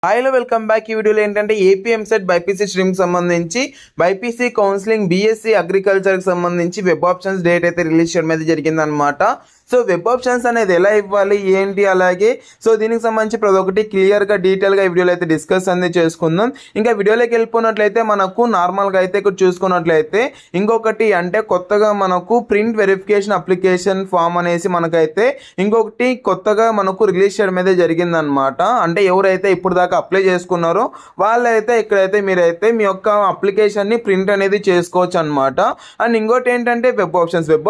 Hello welcome back. ఈ వీడియోలో ఏంటంటే ఏపీ ఎంసెట్ బైపీసీ స్ట్రీమ్ సంబంధించి బైపీసీ కౌన్సిలింగ్ బీఎస్సీ అగ్రికల్చర్కి సంబంధించి వెబ్ ఆప్షన్స్ డేట్ అయితే రిలీజ్ చేయడం అయితే జరిగిందనమాట. సో వెబ్ ఆప్షన్స్ అనేది ఎలా ఇవ్వాలి ఏంటి, అలాగే సో దీనికి సంబంధించి ప్రతి ఒక్కటి క్లియర్గా డీటెయిల్గా ఈ వీడియోలో అయితే డిస్కస్ అనేది చేసుకుందాం. ఇంకా వీడియోలోకి వెళ్ళిపోయినట్లయితే మనకు నార్మల్గా అయితే ఇక్కడ చూసుకున్నట్లయితే ఇంకొకటి అంటే కొత్తగా మనకు ప్రింట్ వెరిఫికేషన్ అప్లికేషన్ ఫామ్ అనేసి మనకైతే ఇంకొకటి కొత్తగా మనకు రిలీజ్ చేయడం అయితే జరిగిందనమాట. అంటే ఎవరైతే ఇప్పుడు దాకా అప్లై చేసుకున్నారో వాళ్ళైతే ఇక్కడైతే మీరైతే మీ యొక్క అప్లికేషన్ని ప్రింట్ అనేది చేసుకోవచ్చు అనమాట. అండ్ ఇంకోటి ఏంటంటే వెబ్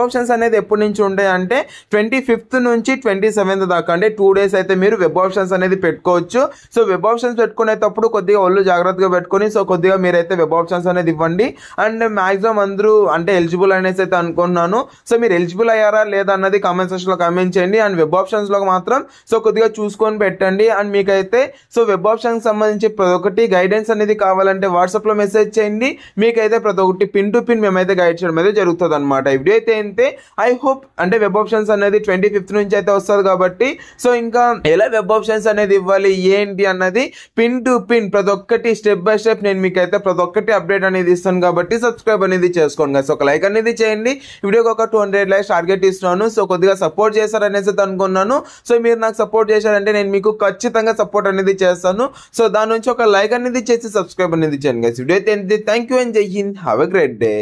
ఆప్షన్స్ అనేది ఎప్పటి నుంచి ఉంటాయి అంటే 25th నుంచి 27th దాకా, అంటే 2 days అయితే మీరు వెబ్ ఆప్షన్స్ అనేది పెట్టుకోవచ్చు. సో వెబ్ ఆప్షన్స్ పెట్టుకునేటప్పుడు కొద్దిగా ఒళ్ళు జాగ్రత్తగా పెట్టుకొని సో కొద్దిగా మీరైతే వెబ్ ఆప్షన్స్ అనేది ఇవ్వండి. అండ్ మాక్సిమం అందరూ అంటే ఎలిజిబుల్ అనేసి అయితే అనుకుంటున్నాను. సో మీరు ఎలిజిబుల్ అయ్యారా లేదా అన్నది కామెంట్ సెక్షన్లో కామెంట్ చేయండి. అండ్ వెబ్ ఆప్షన్స్లో మాత్రం సో కొద్దిగా చూసుకొని పెట్టండి. అండ్ మీకైతే సో వెబ్ ఆప్షన్కి సంబంధించి ప్రతి ఒక్కటి గైడెన్స్ అనేది కావాలంటే వాట్సాప్లో మెసేజ్ చేయండి. మీకైతే ప్రతి ఒక్కటి పిన్ టు పిన్ మేమైతే గైడ్ చేయడం అయితే జరుగుతుంది అనమాట. ఈ వీడియో అయితే అంతే. ఐ హోప్ అంటే వెబ్ ఆప్షన్స్ అనేది 25th నుంచి అయితే వస్తుంది కాబట్టి సో ఇంకా ఎలా వెబ్ ఆప్షన్స్ అనేది ఇవ్వాలి ఏంటి అన్నది పిన్ టు పిన్ ప్రతి ఒక్కటి స్టెప్ బై స్టెప్ నేను మీకైతే ప్రతి ఒక్కటి అప్డేట్ అనేది ఇస్తాను కాబట్టి సబ్స్క్రైబ్ అనేది చేసుకోండి. సో ఒక లైక్ అనేది చేయండి. వీడియోకి ఒక 200 likes టార్గెట్ ఇస్తున్నాను. సో కొద్దిగా సపోర్ట్ చేశారనేసి అనుకున్నాను. సో మీరు నాకు సపోర్ట్ చేశారంటే నేను మీకు ఖచ్చితంగా సపోర్ట్ అనేది చేస్తాను. సో దాని నుంచి ఒక లైక్ అనేది చేసి సబ్స్క్రైబ్ అనేది చేయండి. వీడియో అయితే థ్యాంక్ యూ అండ్ జై Hind. Have a great day.